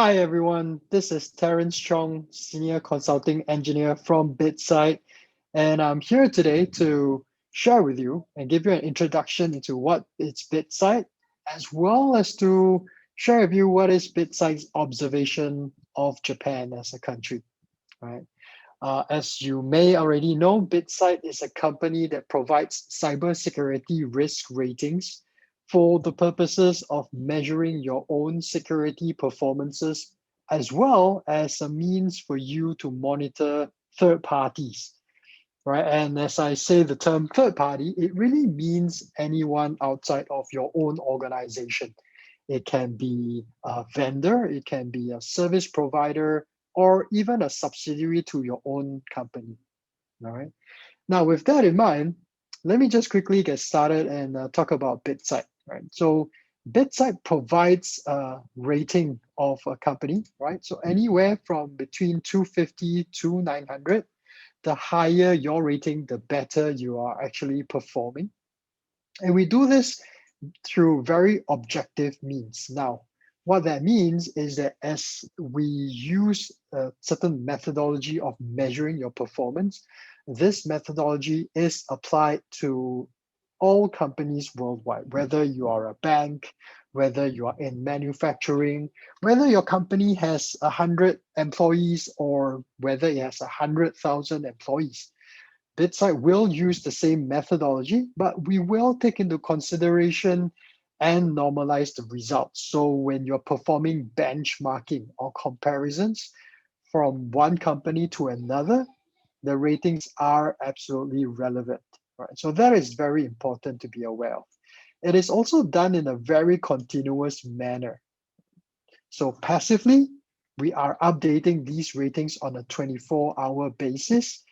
Hi everyone, this is Terence Cheong, Senior Consulting Engineer from BitSight, and I'm here today to share with you and give you an introduction into what is BitSight, as well as to share with you what is BitSight's observation of Japan as a country, right? As you may already know, BitSight is a company that provides cybersecurity risk ratings for the purposes of measuring your own security performances, as well as a means for you to monitor third parties, right? And as I say the term third party, it really means anyone outside of your own organization. It can be a vendor, it can be a service provider, or even a subsidiary to your own company, all right? Now, with that in mind, let me just quickly get started and talk about BitSight, right? So BitSight provides a rating of a company, right? So anywhere from between 250 to 900, the higher your rating, the better you are actually performing. And we do this through very objective means. Now, what that means is that as we use a certain methodology of measuring your performance, this methodology is applied to all companies worldwide, whether you are a bank, whether you are in manufacturing, whether your company has 100 employees or whether it has 100,000 employees. BitSight will use the same methodology, but we will take into consideration and normalize the results. So when you're performing benchmarking or comparisons from one company to another, the ratings are absolutely relevant, right? So that is very important to be aware of. It is also done in a very continuous manner. So passively, we are updating these ratings on a 24-hour basis,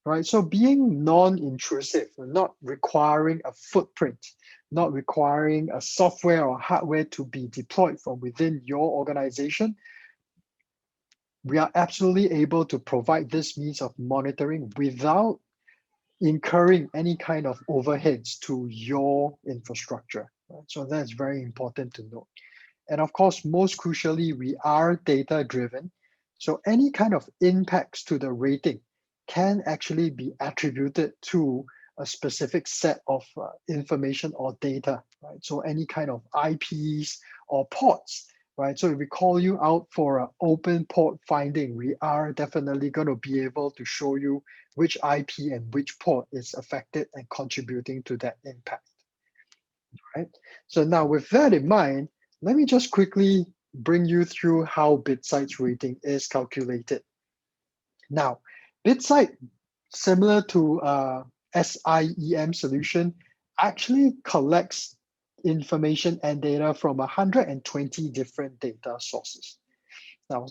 right? So being non-intrusive, not requiring a footprint, not requiring a software or hardware to be deployed from within your organization, we are absolutely able to provide this means of monitoring without incurring any kind of overheads to your infrastructure, right? So that's very important to note. And of course, most crucially, we are data-driven. So any kind of impacts to the rating can actually be attributed to a specific set of information or data, right? So any kind of IPs or ports, right? So if we call you out for an open port finding, we are definitely going to be able to show you which IP and which port is affected and contributing to that impact, right? So now with that in mind, let me just quickly bring you through how BitSight's rating is calculated. Now, BitSight, similar to SIEM solution, actually collects information and data from 120 different data sources. Now,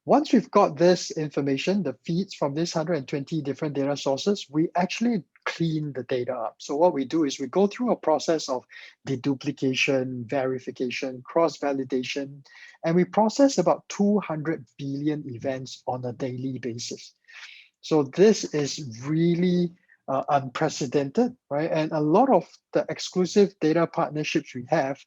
once we've got this information, the feeds from these 120 different data sources, we actually clean the data up. So what we do is we go through a process of deduplication, verification, cross-validation, and we process about 200 billion events on a daily basis. So this is really unprecedented, right? And a lot of the exclusive data partnerships we have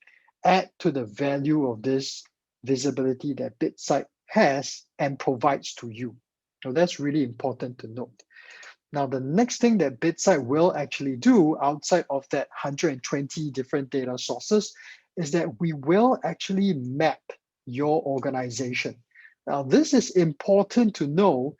add to the value of this visibility that BitSight has and provides to you. So that's really important to note. Now, the next thing that BitSight will actually do outside of that 120 different data sources is that we will actually map your organization. Now, this is important to know,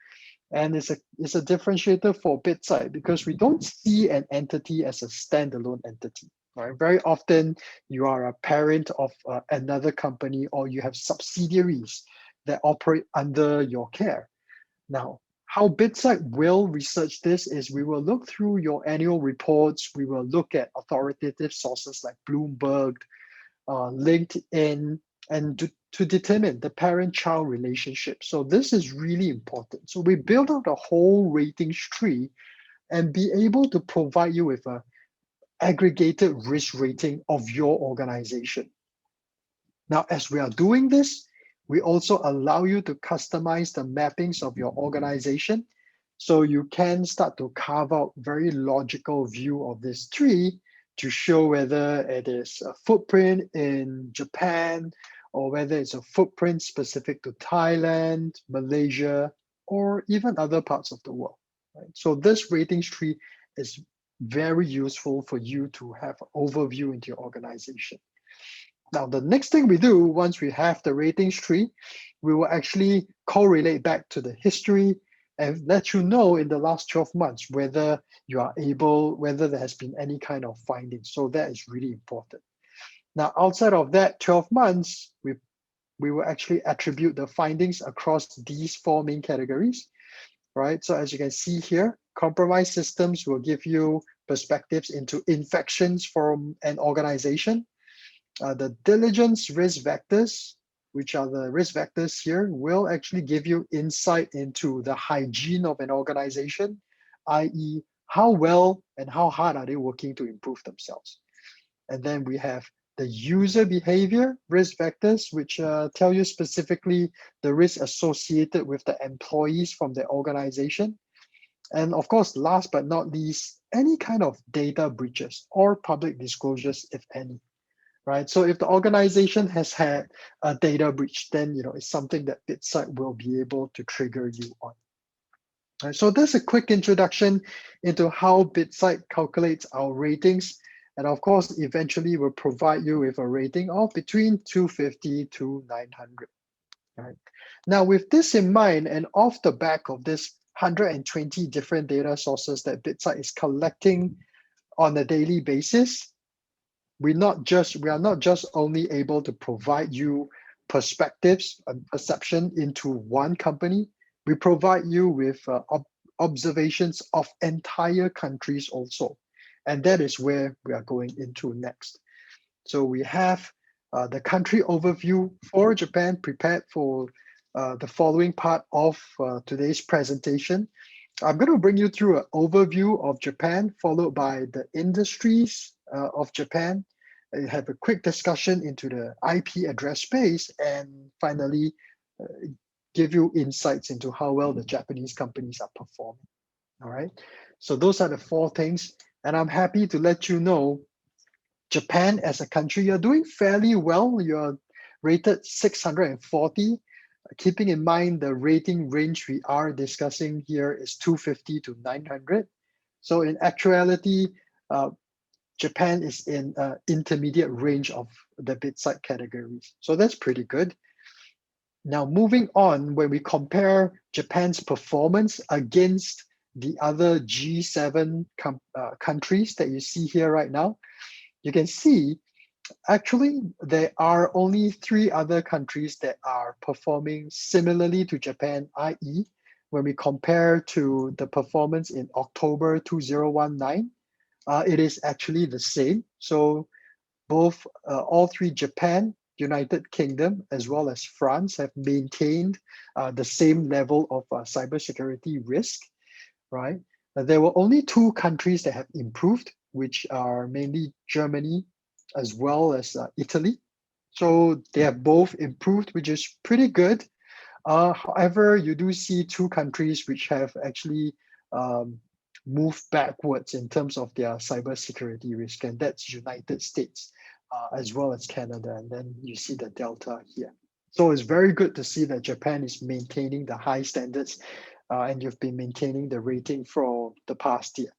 and it's a differentiator for BitSight because we don't see an entity as a standalone entity. Right? Very often, you are a parent of another company or you have subsidiaries that operate under your care. Now, how BitSight will research this is we will look through your annual reports. We will look at authoritative sources like Bloomberg, LinkedIn, and to determine the parent-child relationship. So this is really important. So we build out a whole ratings tree and be able to provide you with a aggregated risk rating of your organization. Now, as we are doing this, we also allow you to customize the mappings of your organization. So you can start to carve out very logical view of this tree to show whether it is a footprint in Japan or whether it's a footprint specific to Thailand, Malaysia, or even other parts of the world. Right? So this ratings tree is very useful for you to have an overview into your organization. Now, the next thing we do once we have the ratings tree, we will actually correlate back to the history and let you know in the last 12 months whether whether there has been any kind of findings. So that is really important. Now, outside of that 12 months, we will actually attribute the findings across these four main categories, right? So as you can see here, compromised systems will give you perspectives into infections from an organization. The diligence risk vectors, which are the risk vectors here, will actually give you insight into the hygiene of an organization, i.e. how well and how hard are they working to improve themselves. And then we have the user behavior risk vectors, which tell you specifically the risk associated with the employees from the organization. And of course, last but not least, any kind of data breaches or public disclosures, if any. Right. So if the organization has had a data breach, then it's something that BitSight will be able to trigger you on. Right, so that's a quick introduction into how BitSight calculates our ratings. And of course, eventually we'll provide you with a rating of between 250 to 900. Right. Now, with this in mind, and off the back of this 120 different data sources that BitSight is collecting on a daily basis, we are not just only able to provide you perspectives and perception into one company, we provide you with observations of entire countries also. And that is where we are going into next. So we have the country overview for Japan prepared for the following part of today's presentation. I'm going to bring you through an overview of Japan, followed by the industries of Japan. I have a quick discussion into the IP address space, and finally give you insights into how well the Japanese companies are performing. All right. So those are the four things, and I'm happy to let you know Japan as a country, you're doing fairly well. You're rated 640. Keeping in mind the rating range we are discussing here is 250 to 900. So in actuality, Japan is in intermediate range of the BitSight categories. So that's pretty good. Now, moving on, when we compare Japan's performance against the other G7 countries that you see here right now, you can see actually there are only 3 other countries that are performing similarly to Japan, i.e. when we compare to the performance in October 2019, it is actually the same. So both all 3, Japan, United Kingdom, as well as France, have maintained the same level of cybersecurity risk, right? There were only 2 countries that have improved, which are mainly Germany as well as Italy. So they have both improved, which is pretty good. However, you do see 2 countries which have actually moved backwards in terms of their cybersecurity risk, and that's United States as well as Canada. And then you see the delta here. So it's very good to see that Japan is maintaining the high standards and you've been maintaining the rating for the past year.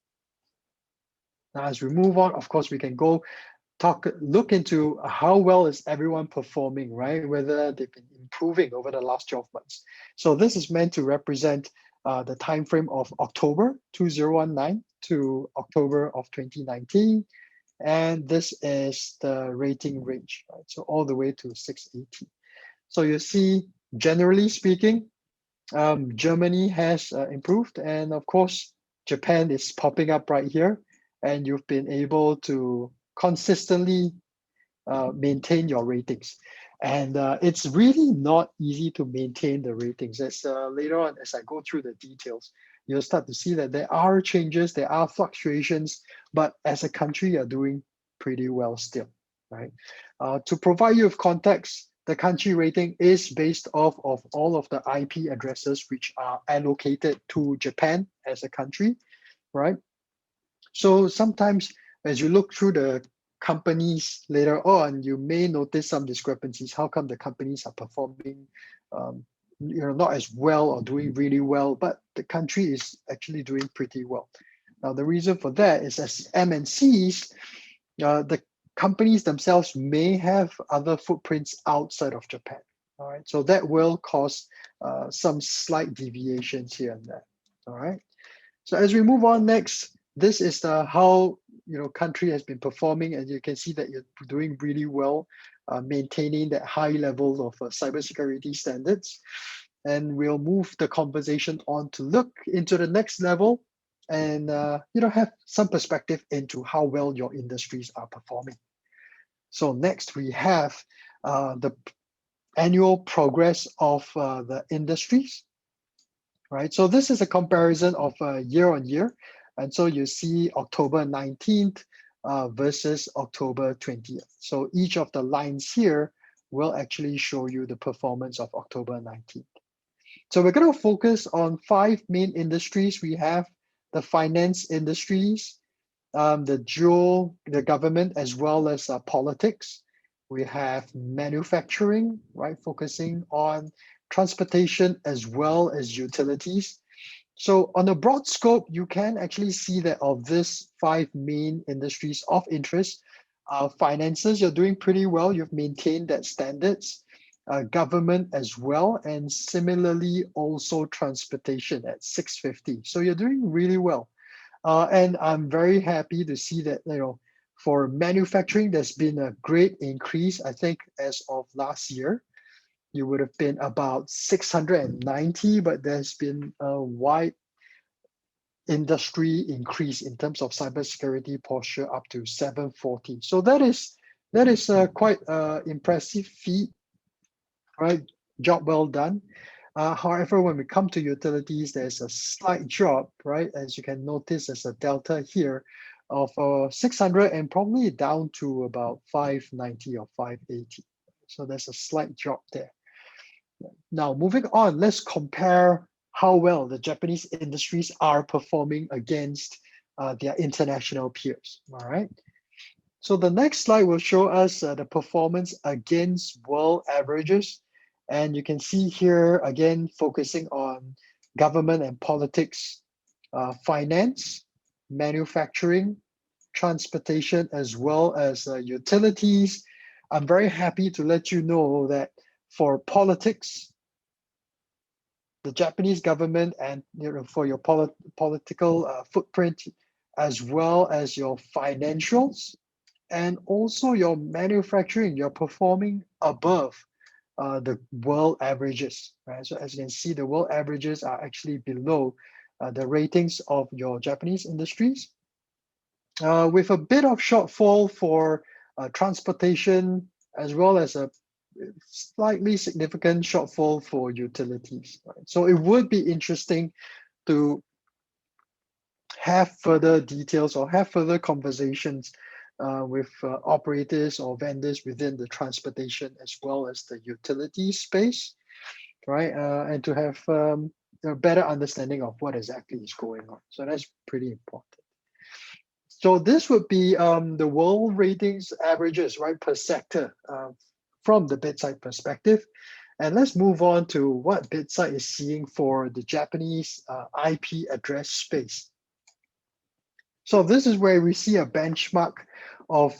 Now, as we move on, of course, we can look into how well is everyone performing, right? Whether they've been improving over the last 12 months. So this is meant to represent the time frame of October 2019 to October of 2019. And this is the rating range, right? So all the way to 680. So you see, generally speaking, Germany has improved. And of course, Japan is popping up right here. And you've been able to consistently maintain your ratings. And it's really not easy to maintain the ratings. As later on, as I go through the details, you'll start to see that there are changes, there are fluctuations, but as a country, you're doing pretty well still, right? To provide you with context, the country rating is based off of all of the IP addresses which are allocated to Japan as a country, right? So sometimes as you look through the companies later on, you may notice some discrepancies. How come the companies are performing not as well or doing really well, but the country is actually doing pretty well? Now, the reason for that is as MNCs, the companies themselves may have other footprints outside of Japan. All right, so that will cause some slight deviations here and there. All right, so as we move on next, this is how country has been performing, and you can see that you're doing really well, maintaining that high level of cybersecurity standards. And we'll move the conversation on to look into the next level and have some perspective into how well your industries are performing. So next we have the annual progress of the industries, right? So this is a comparison of year on year. And so you see October 19th versus October 20th. So each of the lines here will actually show you the performance of October 19th. So we're going to focus on 5 main industries. We have the finance industries, the government, as well as politics. We have manufacturing, right, focusing on transportation as well as utilities. So on a broad scope, you can actually see that of these 5 main industries of interest, finances, you're doing pretty well. You've maintained that standards. Government as well, and similarly also transportation at 650. So you're doing really well. And I'm very happy to see that, for manufacturing, there's been a great increase. I think as of last year, you would have been about 690, but there's been a wide industry increase in terms of cybersecurity posture up to 740. So that is quite impressive feat, right? Job well done. However, when we come to utilities, there's a slight drop, right? As you can notice, there's a delta here of 600 and probably down to about 590 or 580. So there's a slight drop there. Now, moving on, let's compare how well the Japanese industries are performing against their international peers, all right? So the next slide will show us the performance against world averages. And you can see here, again, focusing on government and politics, finance, manufacturing, transportation, as well as utilities. I'm very happy to let you know that for politics, the Japanese government and for your political footprint, as well as your financials, and also your manufacturing, you're performing above the world averages, right? So as you can see, the world averages are actually below the ratings of your Japanese industries, with a bit of shortfall for transportation, as well as a slightly significant shortfall for utilities, right? So it would be interesting to have further details or have further conversations with operators or vendors within the transportation as well as the utility space, right? And to have a better understanding of what exactly is going on. So that's pretty important. So this would be the world ratings averages, right, per sector from the BitSight perspective. And let's move on to what BitSight is seeing for the Japanese IP address space. So this is where we see a benchmark of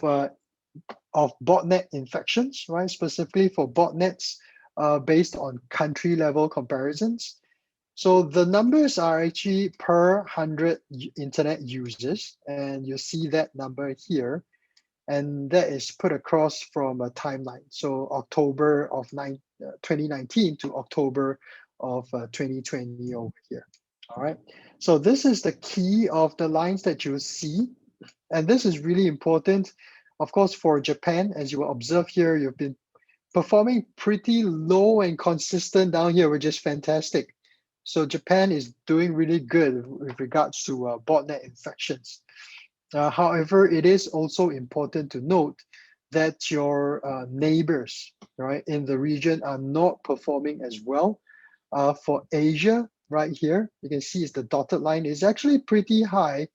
botnet infections, right? Specifically for botnets based on country level comparisons. So the numbers are actually per 100 internet users, and you see that number here, and that is put across from a timeline. So October of 2019 to October of 2020 over here. All right. So this is the key of the lines that you see. And this is really important. Of course, for Japan, as you will observe here, you've been performing pretty low and consistent down here, which is fantastic. So Japan is doing really good with regards to botnet infections. However, it is also important to note that your neighbors, right, in the region are not performing as well. For Asia, right here, you can see it's the dotted line is actually pretty high,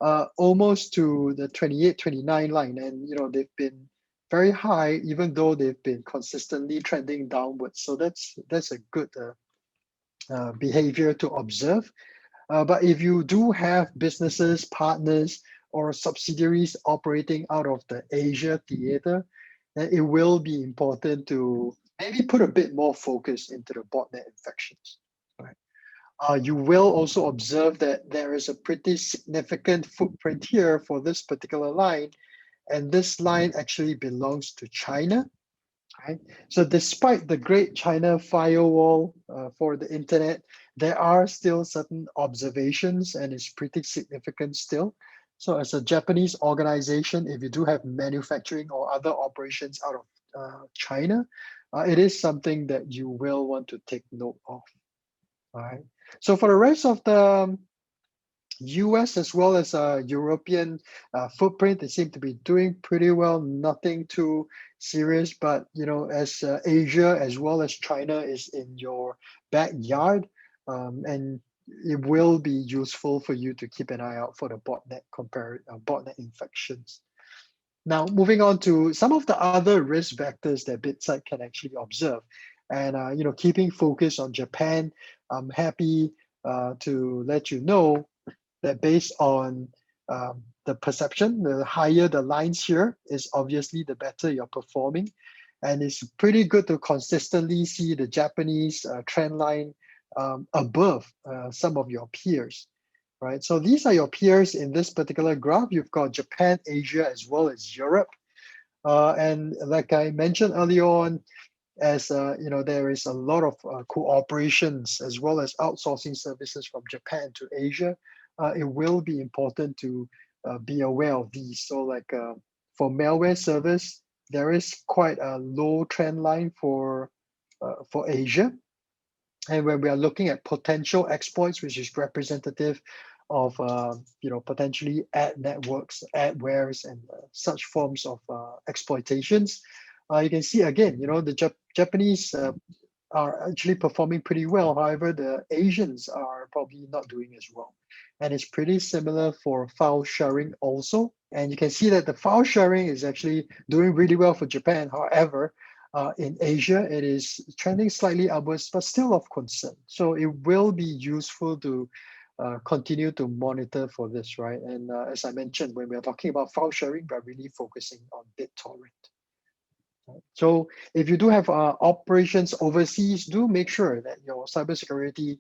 almost to the 28, 29 line. And, they've been very high, even though they've been consistently trending downwards. So that's a good behavior to observe. But if you do have businesses, partners, or subsidiaries operating out of the Asia theater, then it will be important to maybe put a bit more focus into the botnet infections. Right? You will also observe that there is a pretty significant footprint here for this particular line, and this line actually belongs to China. Right? So despite the Great China Firewall for the internet, there are still certain observations, and it's pretty significant still. So as a Japanese organization, if you do have manufacturing or other operations out of China, it is something that you will want to take note of. All right. So for the rest of the US as well as European footprint, they seem to be doing pretty well. Nothing too serious, but as Asia as well as China is in your backyard, and it will be useful for you to keep an eye out for the botnet infections. Now, moving on to some of the other risk vectors that BitSight can actually observe, and keeping focus on Japan, I'm happy to let you know that based on the perception, the higher the lines here is obviously the better you're performing. And it's pretty good to consistently see the Japanese trend line above some of your peers, right? So these are your peers in this particular graph. You've got Japan, Asia, as well as Europe. And like I mentioned earlier on, as there is a lot of cooperations as well as outsourcing services from Japan to Asia, it will be important to be aware of these. So like for malware service, there is quite a low trend line for Asia. And when we are looking at potential exploits, which is representative of potentially ad networks, adwares, and such forms of exploitations, you can see again, the Japanese are actually performing pretty well. However, the Asians are probably not doing as well. And it's pretty similar for file sharing also. And you can see that the file sharing is actually doing really well for Japan. However, in Asia, it is trending slightly upwards, but still of concern. So it will be useful to continue to monitor for this, right? And as I mentioned, when we're talking about file sharing, we're really focusing on BitTorrent. So if you do have operations overseas, do make sure that your cybersecurity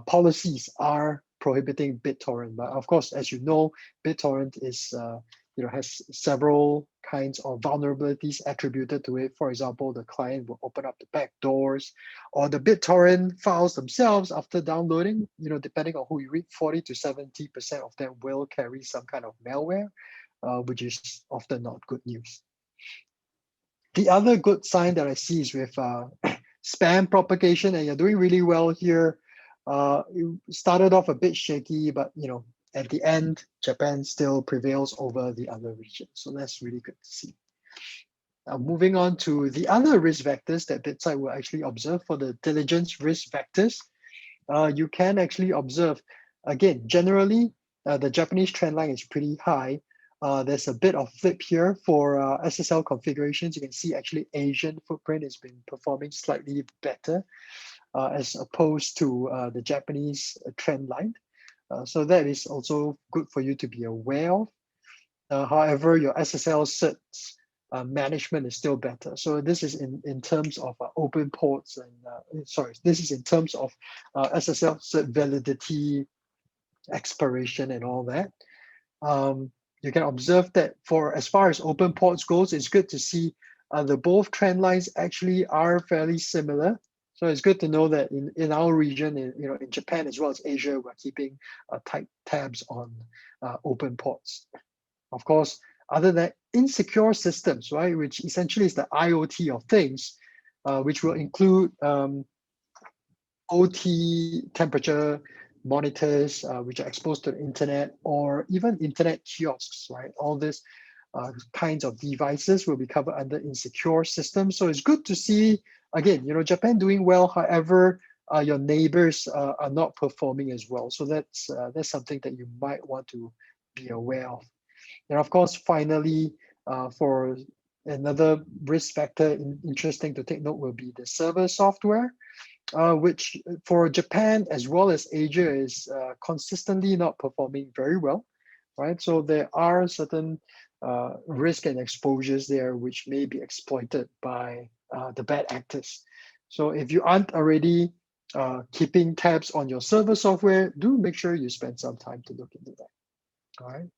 policies are prohibiting BitTorrent. But of course, as you know, BitTorrent is has several kinds of vulnerabilities attributed to it. For example, the client will open up the back doors, or the BitTorrent files themselves after downloading, depending on who you read, 40 to 70% of them will carry some kind of malware, which is often not good news. The other good sign that I see is with spam propagation, and you're doing really well here. It started off a bit shaky, but at the end, Japan still prevails over the other regions. So that's really good to see. Now, moving on to the other risk vectors that BitSight will actually observe for the diligence risk vectors, you can actually observe, again, generally, the Japanese trend line is pretty high. There's a bit of flip here for SSL configurations. You can see actually Asian footprint has been performing slightly better as opposed to the Japanese trend line. So that is also good for you to be aware of. However, your SSL certs management is still better. So this is in terms of open ports and this is in terms of SSL cert validity, expiration, and all that. You can observe that for as far as open ports goes, it's good to see the both trend lines actually are fairly similar. So it's good to know that in our region, in Japan as well as Asia, we're keeping tight tabs on open ports. Of course, other than insecure systems, right, which essentially is the IoT of things, which will include OT temperature monitors, which are exposed to the internet, or even internet kiosks, right? All these kinds of devices will be covered under insecure systems. So it's good to see, again, Japan doing well. However, your neighbors are not performing as well. So that's something that you might want to be aware of. And of course, finally, for another risk factor interesting to take note will be the server software, which for Japan as well as Asia is consistently not performing very well, right? So there are certain risk and exposures there which may be exploited by the bad actors. So if you aren't already keeping tabs on your server software, do make sure you spend some time to look into that. All right.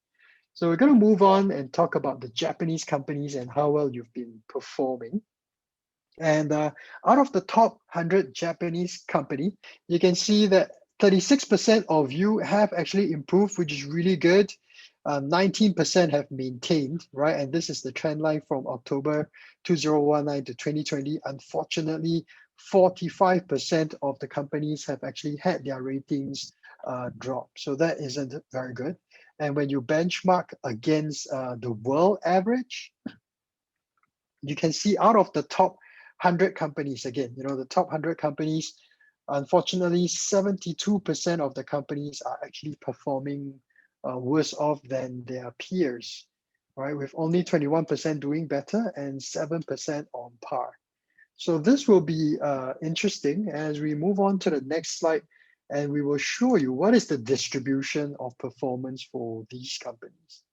So we're going to move on and talk about the Japanese companies and how well you've been performing. And out of the top 100 Japanese company, you can see that 36% of you have actually improved, which is really good. 19% have maintained, right? And this is the trend line from October 2019 to 2020. Unfortunately, 45% of the companies have actually had their ratings drop. So that isn't very good. And when you benchmark against the world average, you can see out of the top 100 companies, again, the top 100 companies, unfortunately, 72% of the companies are actually performing worse off than their peers, right? With only 21% doing better and 7% on par. So this will be interesting as we move on to the next slide, and we will show you what is the distribution of performance for these companies.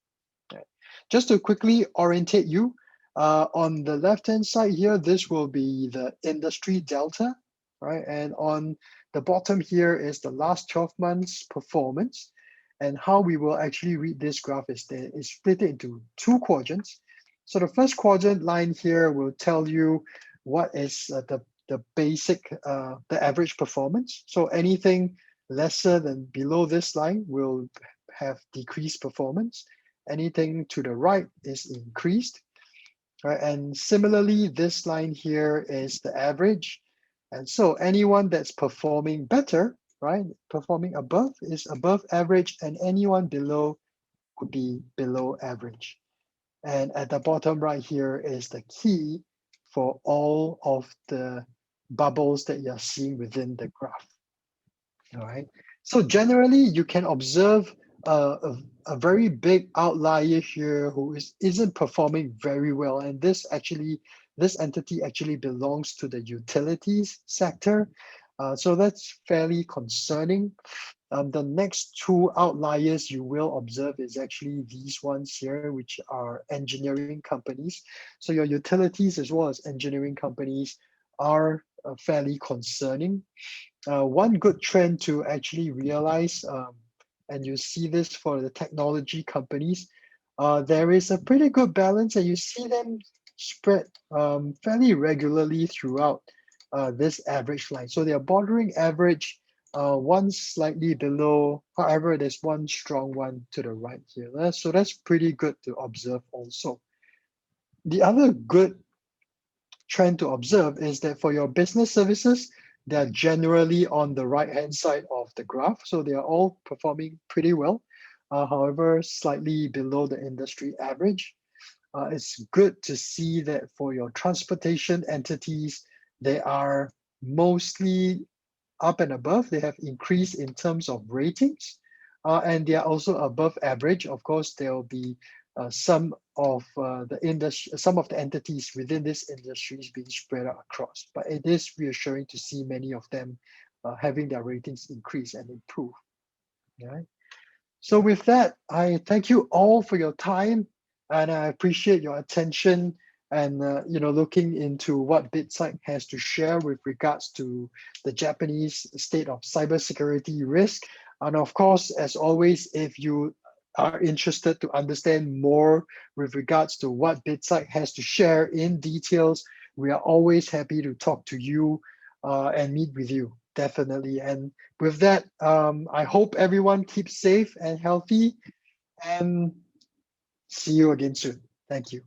Okay. Just to quickly orientate you, on the left-hand side here, this will be the industry delta, right? And on the bottom here is the last 12 months performance. And how we will actually read this graph is that it's split into two quadrants. So the first quadrant line here will tell you what is the basic, the average performance. So anything lesser than below this line will have decreased performance. Anything to the right is increased. Right? And similarly, this line here is the average. And so anyone that's performing better, right, performing above is above average, and anyone below would be below average. And at the bottom right here is the key for all of the bubbles that you're seeing within the graph. All right. So generally, you can observe a very big outlier here who isn't performing very well. And this entity actually belongs to the utilities sector. So that's fairly concerning. The next two outliers you will observe is actually these ones here, which are engineering companies. So your utilities as well as engineering companies are fairly concerning. One good trend to actually realize, and you see this for the technology companies, there is a pretty good balance, and you see them spread fairly regularly throughout this average line. So they are bordering average, one slightly below. However, there's one strong one to the right here. So that's pretty good to observe also. The other good trend to observe is that for your business services, they're generally on the right-hand side of the graph. So they are all performing pretty well, however, slightly below the industry average. It's good to see that for your transportation entities, they are mostly up and above. They have increased in terms of ratings, and they are also above average. Of course, there will be some of the entities within this industry is being spread out across, but it is reassuring to see many of them having their ratings increase and improve. Right. So with that, I thank you all for your time, and I appreciate your attention and looking into what BitSight has to share with regards to the Japanese state of cybersecurity risk. And of course, as always, if you are interested to understand more with regards to what BitSight has to share in details, we are always happy to talk to you and meet with you, definitely. And with that, I hope everyone keeps safe and healthy, and see you again soon. Thank you.